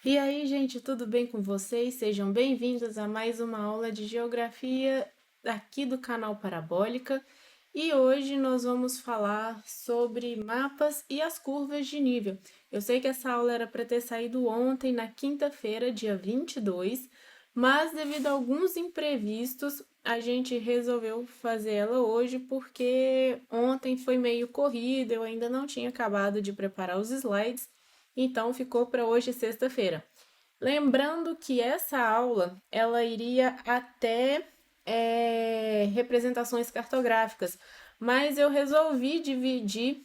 E aí, gente, tudo bem com vocês? Sejam bem-vindos a mais uma aula de geografia aqui do canal Parabólica. E hoje nós vamos falar sobre mapas e as curvas de nível. Eu sei que essa aula era para ter saído ontem, na quinta-feira, dia 22, mas devido a alguns imprevistos, a gente resolveu fazer ela hoje porque ontem foi meio corrido, eu ainda não tinha acabado de preparar os slides. Então ficou para hoje, sexta-feira. Lembrando que essa aula ela iria até representações cartográficas, mas eu resolvi dividir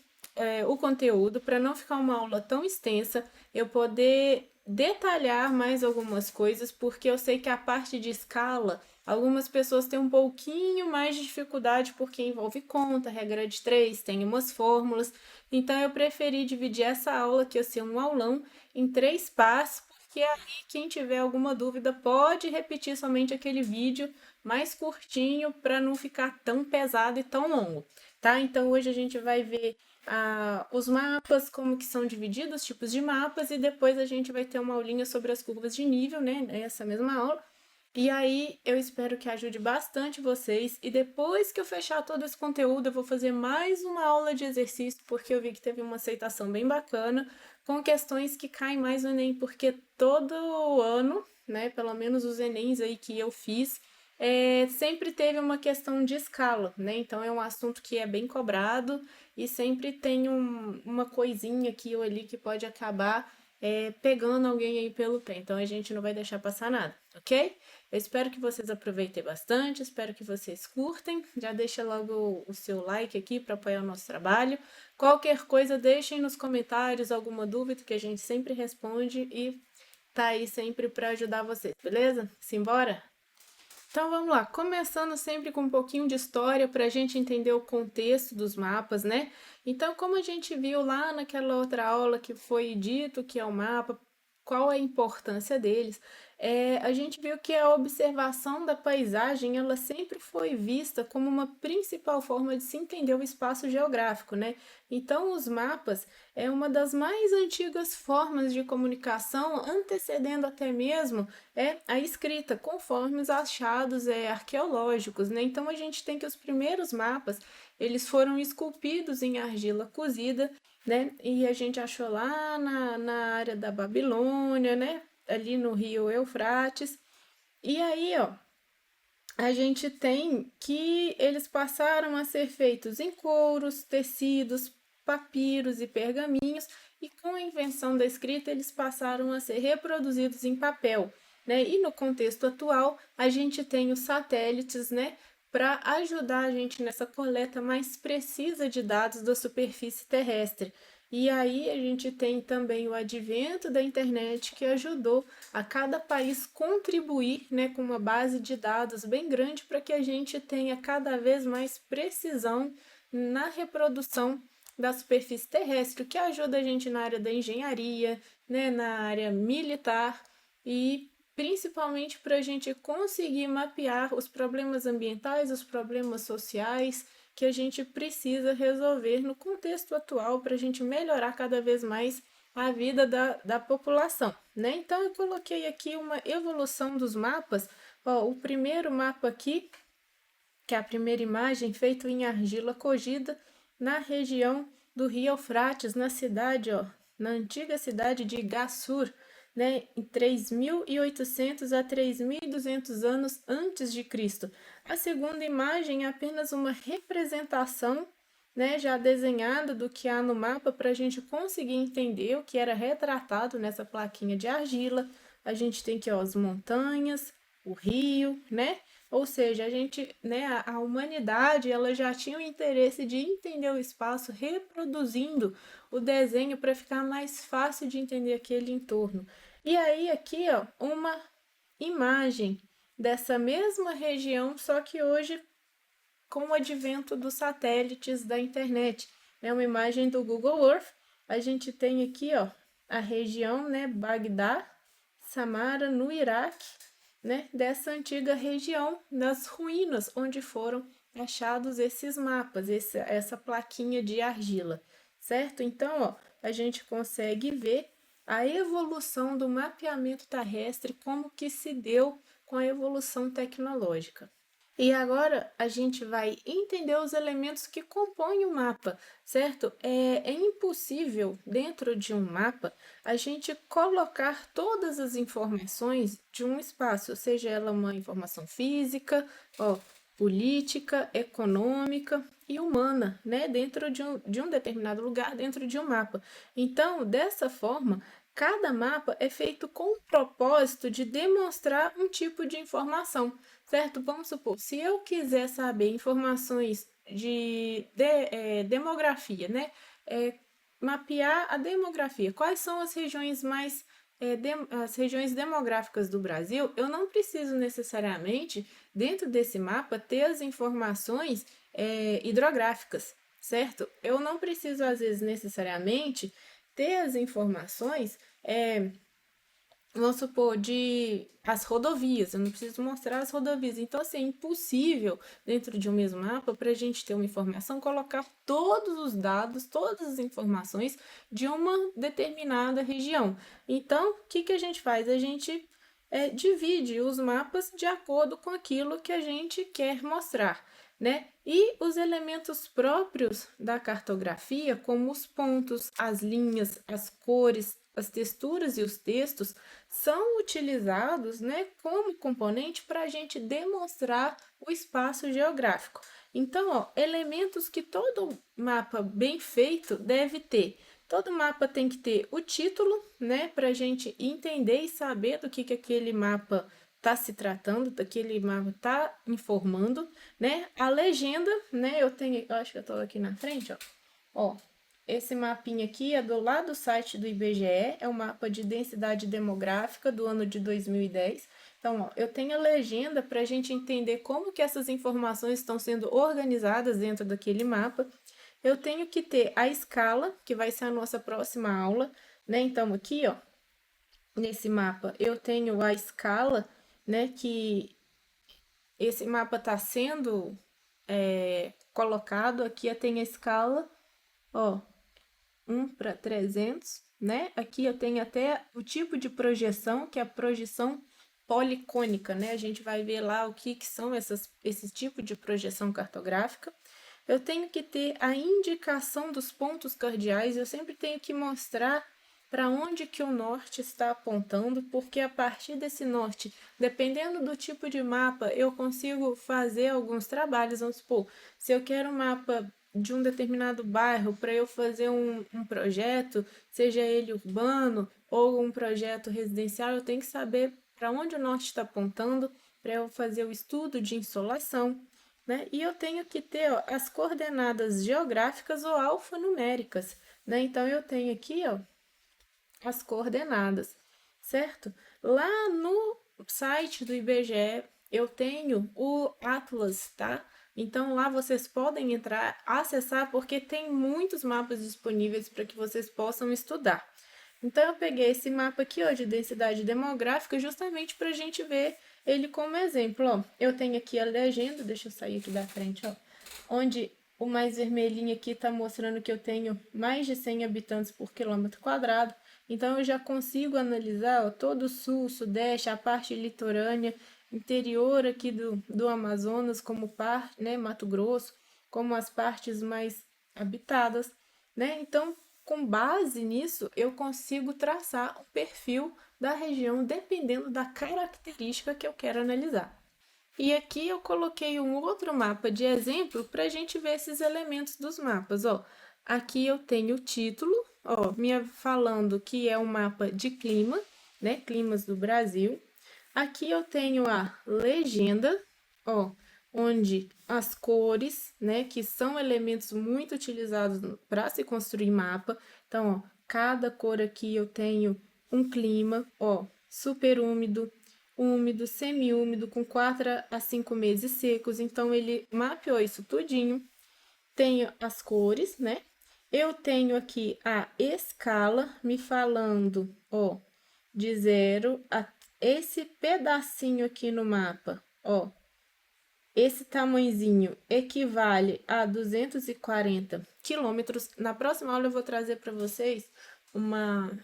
o conteúdo para não ficar uma aula tão extensa, eu poder detalhar mais algumas coisas, porque eu sei que a parte de escala, algumas pessoas têm um pouquinho mais de dificuldade porque envolve conta, regra de três, tem umas fórmulas. Então eu preferi dividir essa aula, que ia ser um aulão, em três partes, porque aí quem tiver alguma dúvida pode repetir somente aquele vídeo mais curtinho para não ficar tão pesado e tão longo, tá? Então hoje a gente vai ver os mapas, como que são divididos, os tipos de mapas, e depois a gente vai ter uma aulinha sobre as curvas de nível, né? Essa mesma aula. E aí eu espero que ajude bastante vocês. E depois que eu fechar todo esse conteúdo, eu vou fazer mais uma aula de exercício, porque eu vi que teve uma aceitação bem bacana, com questões que caem mais no Enem, porque todo ano, né, pelo menos os Enems aí que eu fiz, sempre teve uma questão de escala, né? Então é um assunto que é bem cobrado e sempre tem uma coisinha aqui ou ali que pode acabar pegando alguém aí pelo pé. Então a gente não vai deixar passar nada, ok? Eu espero que vocês aproveitem bastante, espero que vocês curtem. Já deixa logo o seu like aqui para apoiar o nosso trabalho. Qualquer coisa, deixem nos comentários alguma dúvida que a gente sempre responde e tá aí sempre para ajudar vocês, beleza? Simbora? Então vamos lá, começando sempre com um pouquinho de história para a gente entender o contexto dos mapas, né? Então, como a gente viu lá naquela outra aula que foi dito que é o mapa, qual a importância deles, a gente viu que a observação da paisagem ela sempre foi vista como uma principal forma de se entender o espaço geográfico, né? Então, os mapas é uma das mais antigas formas de comunicação, antecedendo até mesmo a escrita, conforme os achados arqueológicos, né? Então, a gente tem que os primeiros mapas, eles foram esculpidos em argila cozida, né? E a gente achou lá na área da Babilônia, né? Ali no rio Eufrates. E aí, ó, a gente tem que eles passaram a ser feitos em couros, tecidos, papiros e pergaminhos, e com a invenção da escrita eles passaram a ser reproduzidos em papel, né? E no contexto atual, a gente tem os satélites, né, para ajudar a gente nessa coleta mais precisa de dados da superfície terrestre. E aí a gente tem também o advento da internet que ajudou a cada país contribuir, né, com uma base de dados bem grande para que a gente tenha cada vez mais precisão na reprodução da superfície terrestre, o que ajuda a gente na área da engenharia, né, na área militar e principalmente para a gente conseguir mapear os problemas ambientais, os problemas sociais que a gente precisa resolver no contexto atual para a gente melhorar cada vez mais a vida da população, né? Então eu coloquei aqui uma evolução dos mapas. Ó, o primeiro mapa aqui, que é a primeira imagem, feito em argila cozida na região do Rio Eufrates, na cidade, ó, na antiga cidade de Gassur, né, em 3.800 a 3.200 anos antes de Cristo. A segunda imagem é apenas uma representação, né, já desenhada do que há no mapa para a gente conseguir entender o que era retratado nessa plaquinha de argila. A gente tem aqui ó, as montanhas, o rio, né? Ou seja, a gente, né, a humanidade, ela já tinha o interesse de entender o espaço reproduzindo o desenho para ficar mais fácil de entender aquele entorno. E aí aqui, ó, uma imagem dessa mesma região, só que hoje com o advento dos satélites da internet. É uma imagem do Google Earth. A gente tem aqui, ó, a região, né, Bagdá, Samara, no Iraque, né, dessa antiga região, das ruínas onde foram achados esses mapas, essa plaquinha de argila, certo? Então, ó, a gente consegue ver a evolução do mapeamento terrestre, como que se deu com a evolução tecnológica. E agora a gente vai entender os elementos que compõem o mapa, certo? É impossível, dentro de um mapa, a gente colocar todas as informações de um espaço, seja ela uma informação física, ó, política, econômica e humana, né? Dentro de um determinado lugar, dentro de um mapa. Então, dessa forma, cada mapa é feito com o propósito de demonstrar um tipo de informação, certo? Vamos supor, se eu quiser saber informações de demografia, né? Mapear a demografia, quais são as regiões as regiões demográficas do Brasil, eu não preciso necessariamente, dentro desse mapa, ter as informações hidrográficas, certo? Eu não preciso, às vezes, necessariamente ter as informações vamos supor, de as rodovias, eu não preciso mostrar as rodovias. Então, assim, é impossível, dentro de um mesmo mapa, para a gente ter uma informação, colocar todos os dados, todas as informações de uma determinada região. Então, o que a gente faz? A gente divide os mapas de acordo com aquilo que a gente quer mostrar, né? E os elementos próprios da cartografia, como os pontos, as linhas, as cores, as texturas e os textos, são utilizados, né, como componente para a gente demonstrar o espaço geográfico. Então, ó, elementos que todo mapa bem feito deve ter. Todo mapa tem que ter o título, né, para a gente entender e saber do que aquele mapa está se tratando, daquele mapa está informando, né? A legenda, né? Eu acho que eu estou aqui na frente, ó. Esse mapinha aqui é do lado do site do IBGE, é o mapa de densidade demográfica do ano de 2010. Então, ó, eu tenho a legenda para a gente entender como que essas informações estão sendo organizadas dentro daquele mapa. Eu tenho que ter a escala, que vai ser a nossa próxima aula, né? Então, aqui, ó, nesse mapa, eu tenho a escala, né? Que esse mapa está sendo colocado. Aqui eu tenho a escala, ó, 1:300, né? Aqui eu tenho até o tipo de projeção, que é a projeção policônica, né? A gente vai ver lá o que são esse tipo de projeção cartográfica. Eu tenho que ter a indicação dos pontos cardeais, eu sempre tenho que mostrar para onde que o norte está apontando, porque a partir desse norte, dependendo do tipo de mapa, eu consigo fazer alguns trabalhos. Vamos supor, se eu quero um mapa de um determinado bairro para eu fazer um projeto, seja ele urbano ou um projeto residencial, eu tenho que saber para onde o norte está apontando para eu fazer o estudo de insolação, né? E eu tenho que ter, ó, as coordenadas geográficas ou alfanuméricas, né? Então eu tenho aqui, ó, as coordenadas, certo? Lá no site do IBGE eu tenho o Atlas, tá? Então lá vocês podem entrar, acessar, porque tem muitos mapas disponíveis para que vocês possam estudar. Então eu peguei esse mapa aqui, ó, de densidade demográfica, justamente para a gente ver ele como exemplo, ó. Eu tenho aqui a legenda, deixa eu sair aqui da frente, ó, onde o mais vermelhinho aqui está mostrando que eu tenho mais de 100 habitantes por quilômetro quadrado. Então, eu já consigo analisar, ó, todo o sul, sudeste, a parte litorânea, interior aqui do Amazonas, como parte, né, Mato Grosso, como as partes mais habitadas, né? Então, com base nisso, eu consigo traçar o perfil da região dependendo da característica que eu quero analisar. E aqui eu coloquei um outro mapa de exemplo para a gente ver esses elementos dos mapas. Ó, aqui eu tenho o título, ó, me falando que é um mapa de clima, né? Climas do Brasil. Aqui eu tenho a legenda, ó, onde as cores, né, que são elementos muito utilizados para se construir mapa. Então, ó, cada cor aqui eu tenho um clima, ó, super úmido, úmido, semiúmido, com 4 a 5 meses secos. Então, ele mapeou isso tudinho. Tenho as cores, né? Eu tenho aqui a escala me falando, ó, de 0 a esse pedacinho aqui no mapa, ó. Esse tamanhozinho equivale a 240 quilômetros. Na próxima aula eu vou trazer para vocês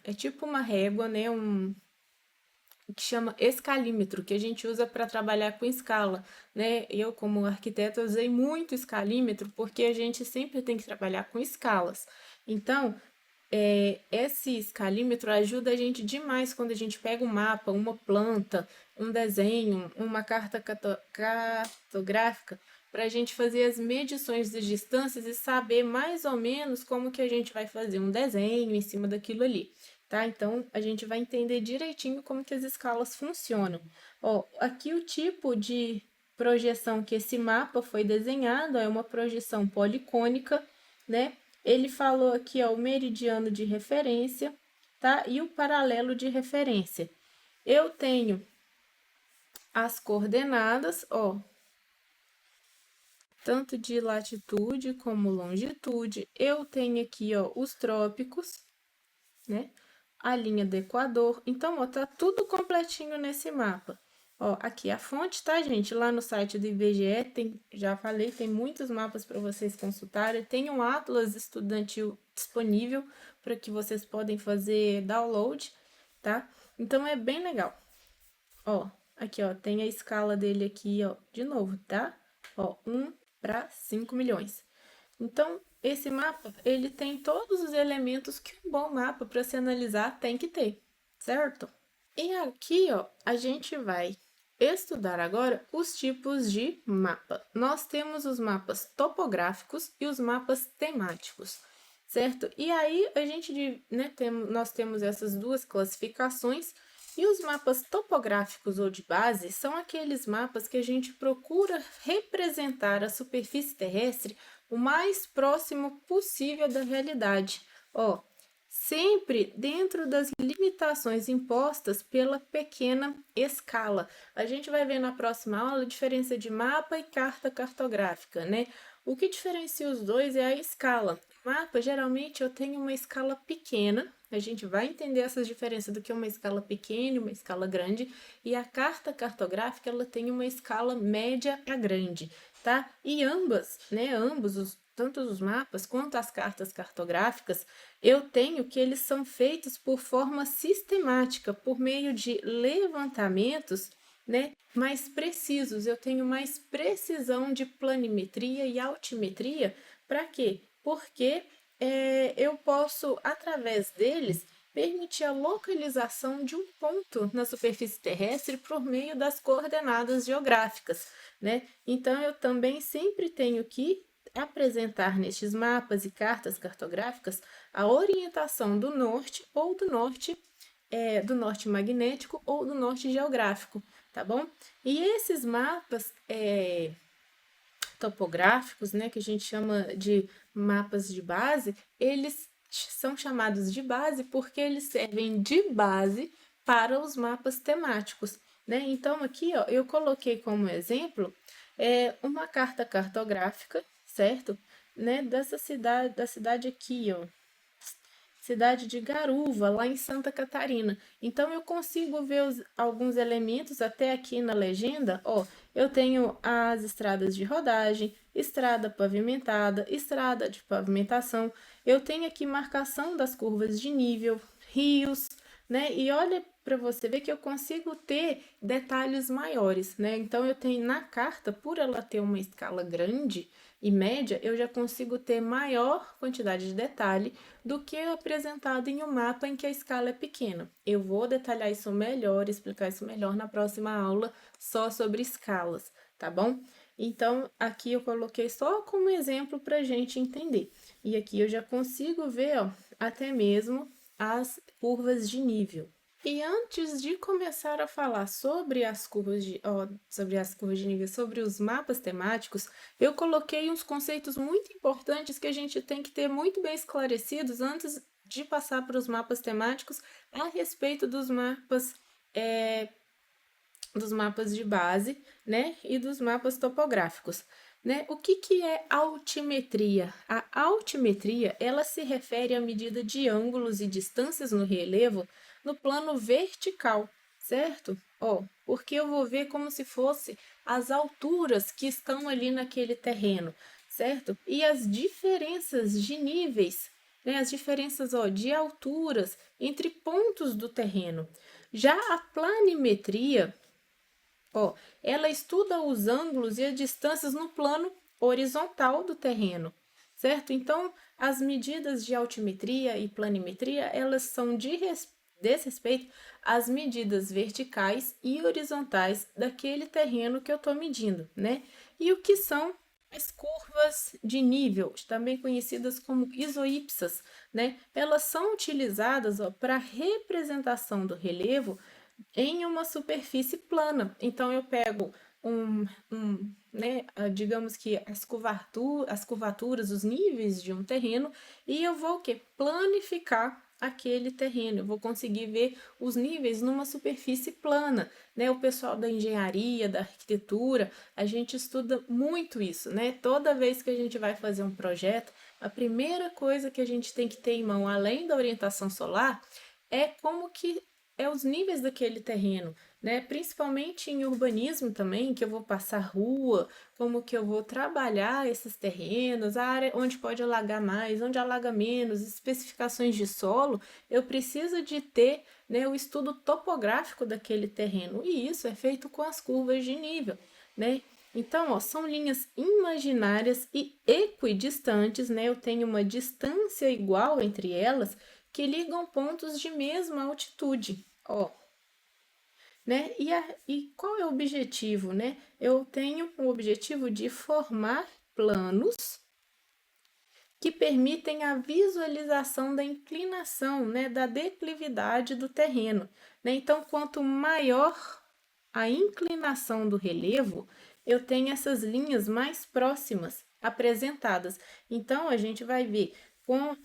é tipo uma régua, né? Que chama escalímetro, que a gente usa para trabalhar com escala, né? Eu, como arquiteta, usei muito escalímetro porque a gente sempre tem que trabalhar com escalas. Então, esse escalímetro ajuda a gente demais quando a gente pega um mapa, uma planta, um desenho, uma carta cartográfica, para a gente fazer as medições das distâncias e saber mais ou menos como que a gente vai fazer um desenho em cima daquilo ali, tá? Então, a gente vai entender direitinho como que as escalas funcionam. Ó, aqui o tipo de projeção que esse mapa foi desenhado é uma projeção policônica, né? Ele falou aqui, ó, o meridiano de referência, tá? E o paralelo de referência. Eu tenho as coordenadas, ó, tanto de latitude como longitude. Eu tenho aqui, ó, os trópicos, né? A linha do Equador. Então, ó, tá tudo completinho nesse mapa. Ó, aqui a fonte, tá, gente? Lá no site do IBGE tem, já falei, tem muitos mapas para vocês consultarem. Tem um atlas estudantil disponível para que vocês podem fazer download, tá? Então é bem legal. Ó, aqui, ó, tem a escala dele aqui, ó, de novo, tá? Ó, 1 para 5 milhões. Então, esse mapa, ele tem todos os elementos que um bom mapa para se analisar tem que ter, certo? E aqui, ó, a gente vai estudar agora os tipos de mapa. Nós temos os mapas topográficos e os mapas temáticos, certo? E aí a gente, né, nós temos essas duas classificações. E os mapas topográficos ou de base são aqueles mapas que a gente procura representar a superfície terrestre o mais próximo possível da realidade. Ó, sempre dentro das limitações impostas pela pequena escala. A gente vai ver na próxima aula a diferença de mapa e carta cartográfica, né? O que diferencia os dois é a escala. Mapa, geralmente eu tenho uma escala pequena, a gente vai entender essas diferenças do que uma escala pequena e uma escala grande, e a carta cartográfica ela tem uma escala média a grande, tá? E ambas, né, tanto os mapas quanto as cartas cartográficas, eu tenho que eles são feitos por forma sistemática, por meio de levantamentos, né, mais precisos. Eu tenho mais precisão de planimetria e altimetria. Para quê? Porque eu posso, através deles, permitir a localização de um ponto na superfície terrestre por meio das coordenadas geográficas, né? Então, eu também sempre tenho que apresentar nestes mapas e cartas cartográficas a orientação do norte ou do norte magnético ou do norte geográfico, tá bom? E esses mapas topográficos, né, que a gente chama de mapas de base, eles são chamados de base porque eles servem de base para os mapas temáticos, né? Então aqui, ó, eu coloquei como exemplo uma carta cartográfica, certo? Né, da cidade aqui, ó, cidade de Garuva, lá em Santa Catarina. Então eu consigo ver alguns elementos até aqui na legenda. Ó, eu tenho as estradas de rodagem, estrada pavimentada, estrada de pavimentação. Eu tenho aqui marcação das curvas de nível, rios, né? E olha para você ver que eu consigo ter detalhes maiores, né? Então eu tenho na carta, por ela ter uma escala grande e média, eu já consigo ter maior quantidade de detalhe do que apresentado em um mapa em que a escala é pequena. Eu vou detalhar isso melhor, explicar isso melhor na próxima aula só sobre escalas, tá bom? Então, aqui eu coloquei só como exemplo para a gente entender. E aqui eu já consigo ver, ó, até mesmo as curvas de nível. E antes de começar a falar sobre as curvas de nível, sobre os mapas temáticos, eu coloquei uns conceitos muito importantes que a gente tem que ter muito bem esclarecidos antes de passar para os mapas temáticos a respeito dos mapas de base, né, e dos mapas topográficos. Né? O que é altimetria? A altimetria, ela se refere à medida de ângulos e distâncias no relevo no plano vertical, certo? Ó, porque eu vou ver como se fosse as alturas que estão ali naquele terreno, certo? E as diferenças de níveis né, as diferenças, ó, de alturas entre pontos do terreno. Já a planimetria, ó, ela estuda os ângulos e as distâncias no plano horizontal do terreno, certo? Então, as medidas de altimetria e planimetria, elas são desrespeito às medidas verticais e horizontais daquele terreno que eu estou medindo, né? E o que são as curvas de nível, também conhecidas como isoípsas, né? Elas são utilizadas para representação do relevo em uma superfície plana. Então, eu pego né, digamos que as curvaturas, os níveis de um terreno, e eu vou o quê? Planificar aquele terreno. Eu vou conseguir ver os níveis numa superfície plana, né? O pessoal da engenharia, da arquitetura, a gente estuda muito isso, né? Toda vez que a gente vai fazer um projeto, a primeira coisa que a gente tem que ter em mão, além da orientação solar, é como que é os níveis daquele terreno, né? Principalmente em urbanismo também, que eu vou passar rua, como que eu vou trabalhar esses terrenos, a área onde pode alagar mais, onde alaga menos, especificações de solo, eu preciso de ter, né, o estudo topográfico daquele terreno, e isso é feito com as curvas de nível, né? Então, ó, são linhas imaginárias e equidistantes, né? Eu tenho uma distância igual entre elas que ligam pontos de mesma altitude. Ó, né? E qual é o objetivo, né? Eu tenho o objetivo de formar planos que permitem a visualização da inclinação, né, da declividade do terreno, né? Então, quanto maior a inclinação do relevo, eu tenho essas linhas mais próximas apresentadas. Então, a gente vai ver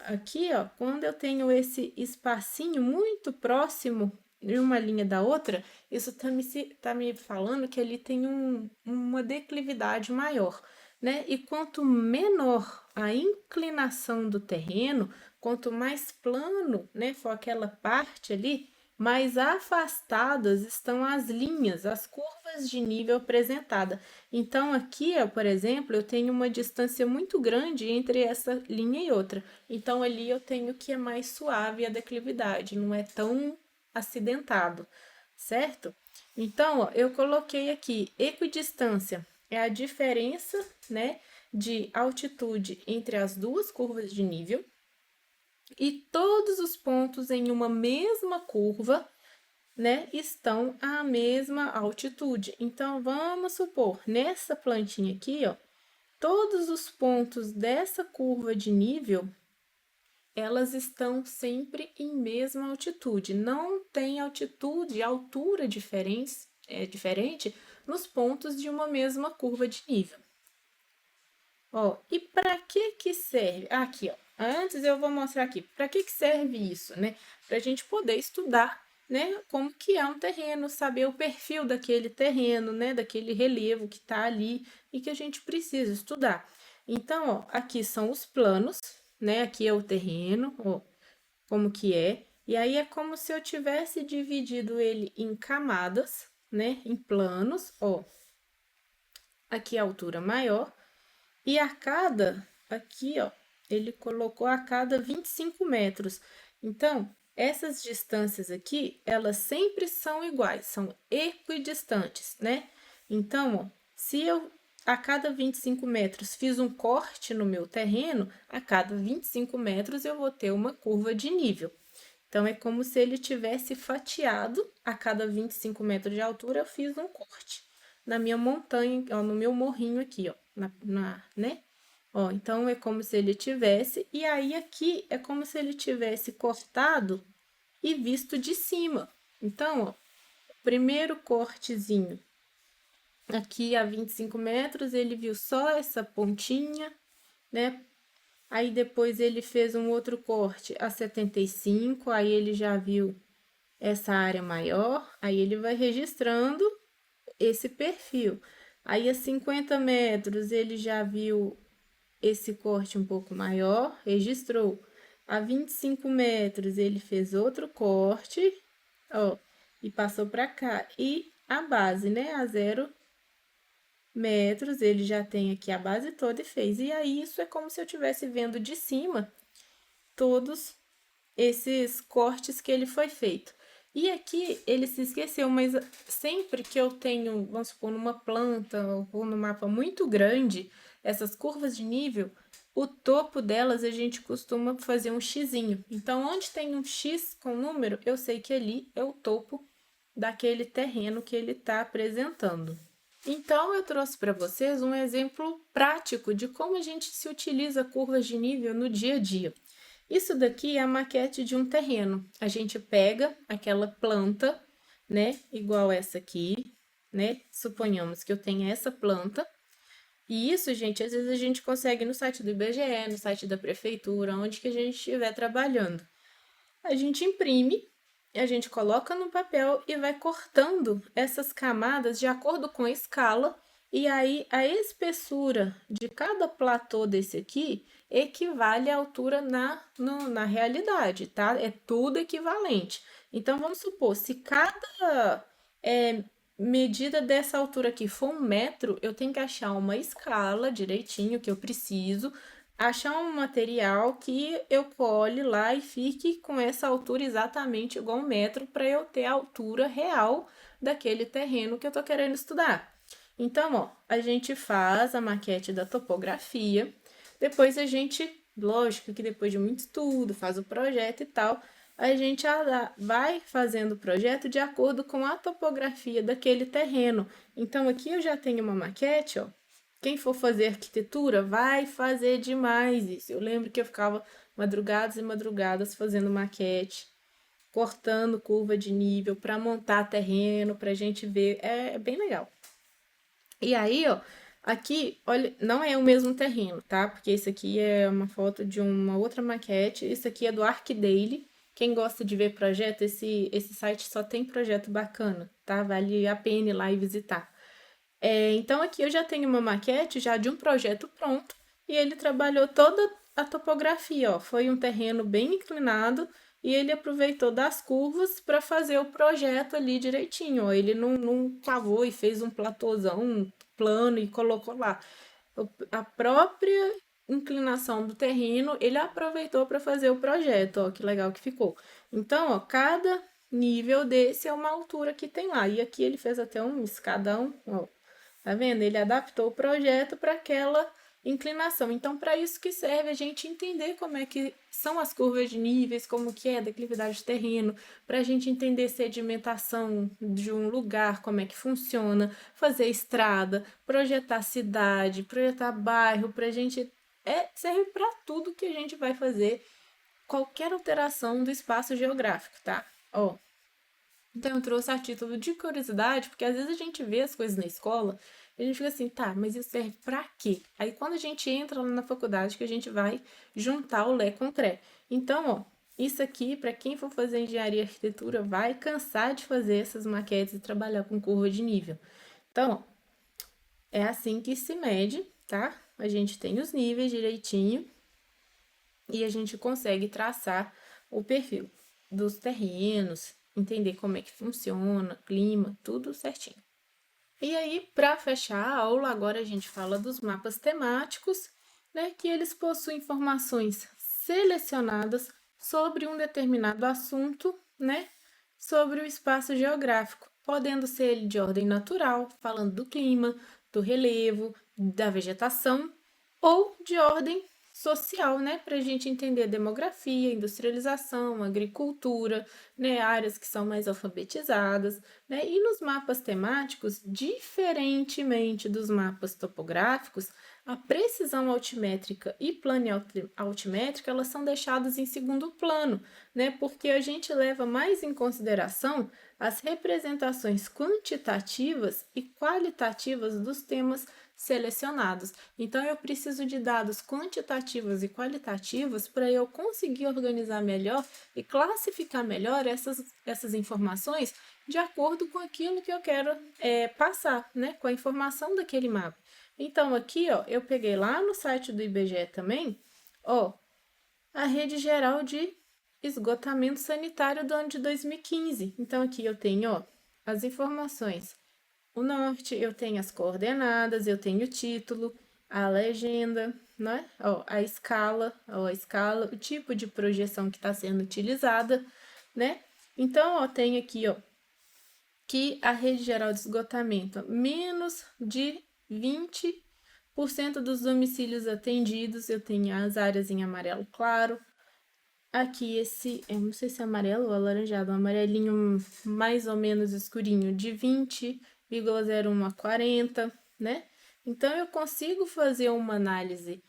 aqui, ó, quando eu tenho esse espacinho muito próximo de uma linha da outra, isso tá me falando que ali tem uma declividade maior, né? E quanto menor a inclinação do terreno, quanto mais plano, né, for aquela parte ali, mais afastadas estão as linhas, as curvas de nível apresentada. Então, aqui, ó, por exemplo, eu tenho uma distância muito grande entre essa linha e outra. Então, ali eu tenho que é mais suave a declividade, não é tão acidentado, certo? Então, ó, eu coloquei aqui equidistância, é a diferença, né, de altitude entre as duas curvas de nível, e todos os pontos em uma mesma curva, né, estão à mesma altitude. Então, vamos supor, nessa plantinha aqui, ó, todos os pontos dessa curva de nível, elas estão sempre em mesma altitude. Não tem altura diferente nos pontos de uma mesma curva de nível. Ó, e para que serve? Aqui, ó. Antes eu vou mostrar aqui. Para que serve isso, né? Para a gente poder estudar, né? Como que é um terreno, saber o perfil daquele terreno, né? Daquele relevo que está ali e que a gente precisa estudar. Então, ó, aqui são os planos, né? Aqui é o terreno, ó, como que é. E aí é como se eu tivesse dividido ele em camadas, né? Em planos, ó. Aqui é a altura maior. E a cada, aqui, ó, ele colocou a cada 25 metros. Então, essas distâncias aqui, elas sempre são iguais, são equidistantes, né? Então, ó, se eu a cada 25 metros fiz um corte no meu terreno, a cada 25 metros eu vou ter uma curva de nível. Então, é como se ele tivesse fatiado, a cada 25 metros de altura eu fiz um corte na minha montanha, ó, no meu morrinho aqui, ó, né? Ó, então, é como se ele tivesse, e aí aqui é como se ele tivesse cortado e visto de cima. Então, ó, primeiro cortezinho aqui a 25 metros, ele viu só essa pontinha, né? Aí depois ele fez um outro corte a 75, aí ele já viu essa área maior, aí ele vai registrando esse perfil. Aí a 50 metros ele já viu esse corte um pouco maior, registrou. A 25 metros ele fez outro corte, ó, e passou para cá. E a base, né, a 0 metros, ele já tem aqui a base toda e fez. E aí, isso é como se eu estivesse vendo de cima todos esses cortes que ele foi feito. E aqui ele se esqueceu, mas sempre que eu tenho, vamos supor, numa planta ou no mapa muito grande, essas curvas de nível, o topo delas a gente costuma fazer um xizinho. Então, onde tem um X com número, eu sei que ali é o topo daquele terreno que ele está apresentando. Então, eu trouxe para vocês um exemplo prático de como a gente se utiliza curvas de nível no dia a dia. Isso daqui é a maquete de um terreno. A gente pega aquela planta, né, igual essa aqui, né? Suponhamos que eu tenha essa planta. E isso, gente, às vezes a gente consegue no site do IBGE, no site da prefeitura, onde que a gente estiver trabalhando. A gente imprime, a gente coloca no papel e vai cortando essas camadas de acordo com a escala. E aí, a espessura de cada platô desse aqui equivale à altura na realidade, tá? É tudo equivalente. Então, vamos supor, se cada medida dessa altura aqui for 1 metro, eu tenho que achar uma escala direitinho que eu preciso, achar um material que eu cole lá e fique com essa altura exatamente igual 1 metro para eu ter a altura real daquele terreno que eu tô querendo estudar. Então, ó, a gente faz a maquete da topografia, depois a gente, lógico que depois de muito estudo, faz o projeto e tal, a gente vai fazendo o projeto de acordo com a topografia daquele terreno. Então, aqui eu já tenho uma maquete, ó. Quem for fazer arquitetura vai fazer demais isso. Eu lembro que eu ficava madrugadas e madrugadas fazendo maquete, cortando curva de nível para montar terreno, para a gente ver. É bem legal. E aí, ó, aqui, olha, não é o mesmo terreno, tá? Porque esse aqui é uma foto de uma outra maquete. Isso aqui é do ArcDaily. Quem gosta de ver projeto, esse site só tem projeto bacana, tá? Vale a pena ir lá e visitar. Então, aqui eu já tenho uma maquete já de um projeto pronto e ele trabalhou toda a topografia, ó. Foi um terreno bem inclinado e ele aproveitou das curvas para fazer o projeto ali direitinho, ó. Ele não cavou e fez um platôzão plano e colocou lá. A própria inclinação do terreno, ele aproveitou para fazer o projeto, ó, que legal que ficou. Então, ó, cada nível desse é uma altura que tem lá. E aqui ele fez até um escadão, ó. Tá vendo? Ele adaptou o projeto para aquela inclinação. Então, para isso que serve a gente entender como é que são as curvas de níveis, como que é a declividade de terreno, para a gente entender sedimentação de um lugar, como é que funciona, fazer estrada, projetar cidade, projetar bairro, para a gente serve para tudo que a gente vai fazer, qualquer alteração do espaço geográfico, tá? Ó, então, eu trouxe a título de curiosidade, porque às vezes a gente vê as coisas na escola e a gente fica assim, tá, mas isso serve pra quê? Aí, quando a gente entra lá na faculdade, que a gente vai juntar o Lé com o CRE. Então, ó, isso aqui, para quem for fazer engenharia e arquitetura, vai cansar de fazer essas maquetes e trabalhar com curva de nível. Então, ó, é assim que se mede, tá? A gente tem os níveis direitinho e a gente consegue traçar o perfil dos terrenos, entender como é que funciona, clima, tudo certinho. E aí, para fechar a aula, agora a gente fala dos mapas temáticos, né, que eles possuem informações selecionadas sobre um determinado assunto, né, sobre o espaço geográfico, podendo ser ele de ordem natural, falando do clima, do relevo, da vegetação, ou de ordem social, né, para a gente entender demografia, industrialização, agricultura, né, áreas que são mais alfabetizadas, né, e nos mapas temáticos, diferentemente dos mapas topográficos, a precisão altimétrica e planealtimétrica, elas são deixadas em segundo plano, né, porque a gente leva mais em consideração as representações quantitativas e qualitativas dos temas selecionados. Então, eu preciso de dados quantitativos e qualitativos para eu conseguir organizar melhor e classificar melhor essas informações de acordo com aquilo que eu quero passar, né? Com a informação daquele mapa. Então, aqui, ó, eu peguei lá no site do IBGE também, ó, a rede geral de esgotamento sanitário do ano de 2015. Então, aqui eu tenho, ó, as informações. O norte, eu tenho as coordenadas, eu tenho o título, a legenda, né? Ó, a escala, o tipo de projeção que está sendo utilizada, né? Então, ó, tem aqui, ó, que a rede geral de esgotamento, menos de 20% dos domicílios atendidos, eu tenho as áreas em amarelo claro. Aqui esse, eu não sei se é amarelo ou alaranjado, um amarelinho mais ou menos escurinho, de 20,01 a 40, né? Então eu consigo fazer uma análise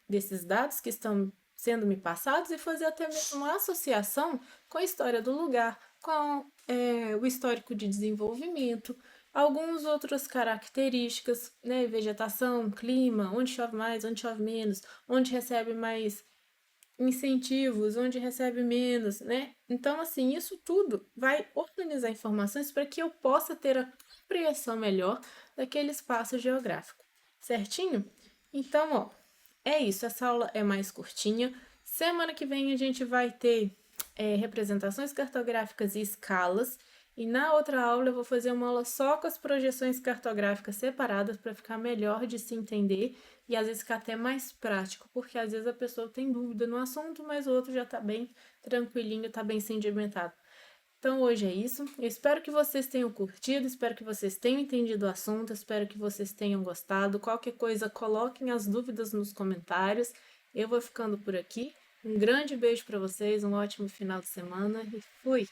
desses dados que estão sendo me passados e fazer até mesmo uma associação com a história do lugar, com o histórico de desenvolvimento, algumas outras características, né? Vegetação, clima, onde chove mais, onde chove menos, onde recebe mais incentivos, onde recebe menos, né? Então, assim, isso tudo vai organizar informações para que eu possa ter a compreensão melhor daquele espaço geográfico, certinho? Então, ó, é isso. Essa aula é mais curtinha. Semana que vem a gente vai ter representações cartográficas e escalas. E na outra aula eu vou fazer uma aula só com as projeções cartográficas separadas para ficar melhor de se entender e às vezes ficar até mais prático, porque às vezes a pessoa tem dúvida no assunto, mas o outro já está bem tranquilinho, está bem sedimentado. Então hoje é isso. Eu espero que vocês tenham curtido, espero que vocês tenham entendido o assunto, espero que vocês tenham gostado. Qualquer coisa, coloquem as dúvidas nos comentários. Eu vou ficando por aqui. Um grande beijo para vocês, um ótimo final de semana e fui!